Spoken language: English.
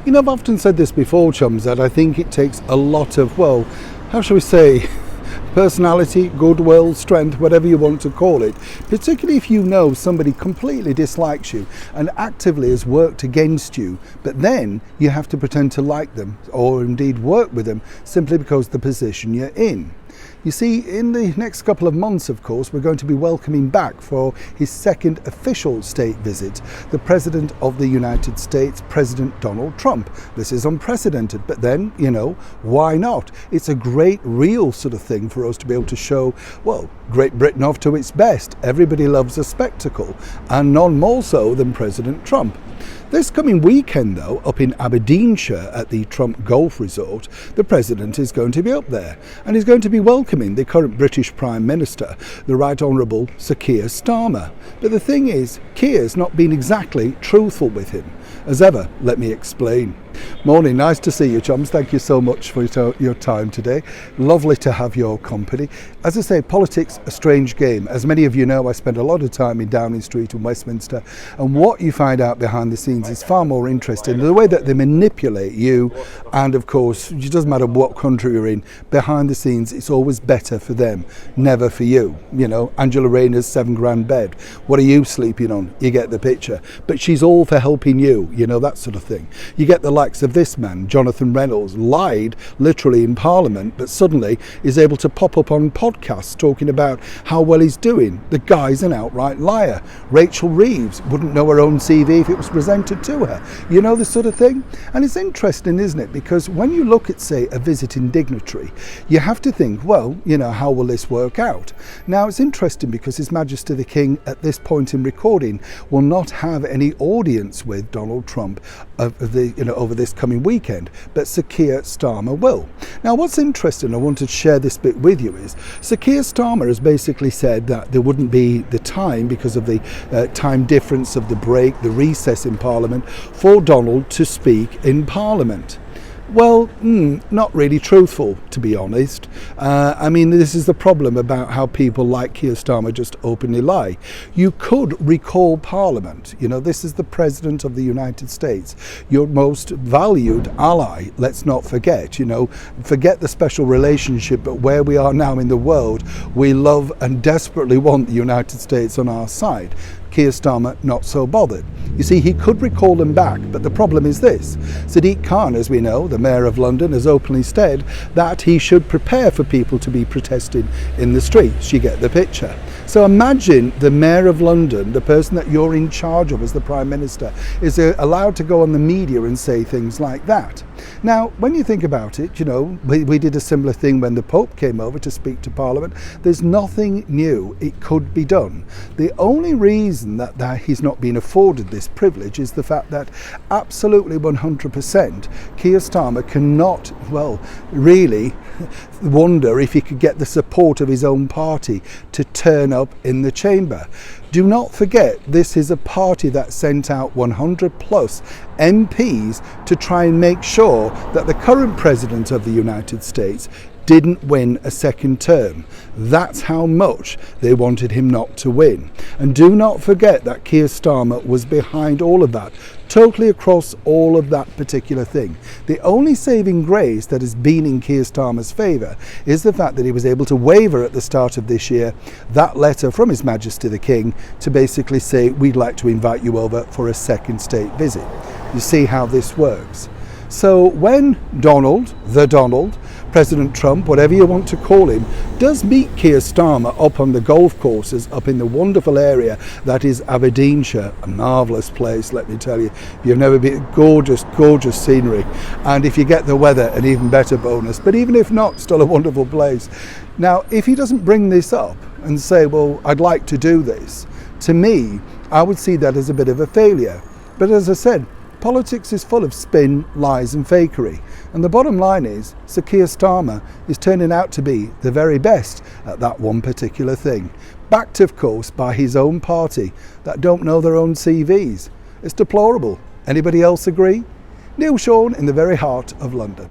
You know, I've often said this before, chums, that I think it takes a lot of, well, how shall we say, personality, goodwill, strength, whatever you want to call it, particularly if you know somebody completely dislikes you and actively has worked against you, but then you have to pretend to like them or indeed work with them simply because of the position you're in. You see, in the next couple of months, of course, we're going to be welcoming back for his second official state visit the President of the United States, President Donald Trump. This is unprecedented, but then, you know, why not? It's a great, real sort of thing for us to be able to show, well, Great Britain off to its best. Everybody loves a spectacle, and none more so than President Trump. This coming weekend, though, up in Aberdeenshire at the Trump Golf Resort, the President is going to be up there and he's going to be welcoming the current British Prime Minister, the Right Honourable Sir Keir Starmer. But the thing is, Keir's not been exactly truthful with him. As ever, let me explain. Morning, nice to see you, chums. Thank you so much for your time today. Lovely to have your company. As I say, politics, a strange game. As many of you know, I spend a lot of time in Downing Street and Westminster, and what you find out behind the scenes is far more interesting. The way that they manipulate you, and of course, it doesn't matter what country you're in, behind the scenes, it's always better for them, never for you. You know, Angela Rayner's £7,000 bed. What are you sleeping on? You get the picture. But she's all for helping you, you know, that sort of thing. You get the likes of this man, Jonathan Reynolds, lied literally in Parliament, but suddenly is able to pop up on podcasts talking about how well he's doing. The guy's an outright liar. Rachel Reeves wouldn't know her own CV if it was presented to her. You know, this sort of thing. And it's interesting, isn't it? Because when you look at, say, a visiting dignitary, you have to think, well, you know, how will this work out? Now, it's interesting because His Majesty the King, at this point in recording, will not have any audience with Donald Trump over this coming weekend, but Sir Keir Starmer will. Now, what's interesting, I wanted to share this bit with you, is Sir Keir Starmer has basically said that there wouldn't be the time, because of the time difference of the break, the recess in Parliament, for Donald to speak in Parliament. Well, not really truthful, to be honest. I mean, this is the problem about how people like Keir Starmer just openly lie. You could recall Parliament. You know, this is the President of the United States, your most valued ally. Let's not forget, you know, forget the special relationship, but where we are now in the world, we love and desperately want the United States on our side. Keir Starmer not so bothered. You see, he could recall them back, but the problem is this. Sadiq Khan, as we know, the Mayor of London, has openly said that he should prepare for people to be protesting in the streets. You get the picture. So imagine the Mayor of London, the person that you're in charge of as the Prime Minister, is allowed to go on the media and say things like that. Now, when you think about it, you know, we did a similar thing when the Pope came over to speak to Parliament. There's nothing new. It could be done. The only reason that he's not been afforded this privilege is the fact that absolutely 100% Keir Starmer cannot, well, really wonder if he could get the support of his own party to turn up in the chamber. Do not forget, this is a party that sent out 100 plus MPs to try and make sure that the current President of the United States didn't win a second term. That's how much they wanted him not to win. And do not forget that Keir Starmer was behind all of that, totally across all of that particular thing. The only saving grace that has been in Keir Starmer's favour is the fact that he was able to waiver at the start of this year that letter from His Majesty the King to basically say, we'd like to invite you over for a second state visit. You see how this works. So when Donald, President Trump, whatever you want to call him, does meet Keir Starmer up on the golf courses up in the wonderful area that is Aberdeenshire, a marvellous place, let me tell you. If you've never been, gorgeous, gorgeous scenery. And if you get the weather, an even better bonus. But even if not, still a wonderful place. Now, if he doesn't bring this up and say, well, I'd like to do this, to me, I would see that as a bit of a failure. But as I said, politics is full of spin, lies and fakery. And the bottom line is, Sir Keir Starmer is turning out to be the very best at that one particular thing. Backed, of course, by his own party that don't know their own CVs. It's deplorable. Anybody else agree? Neil Sean in the very heart of London.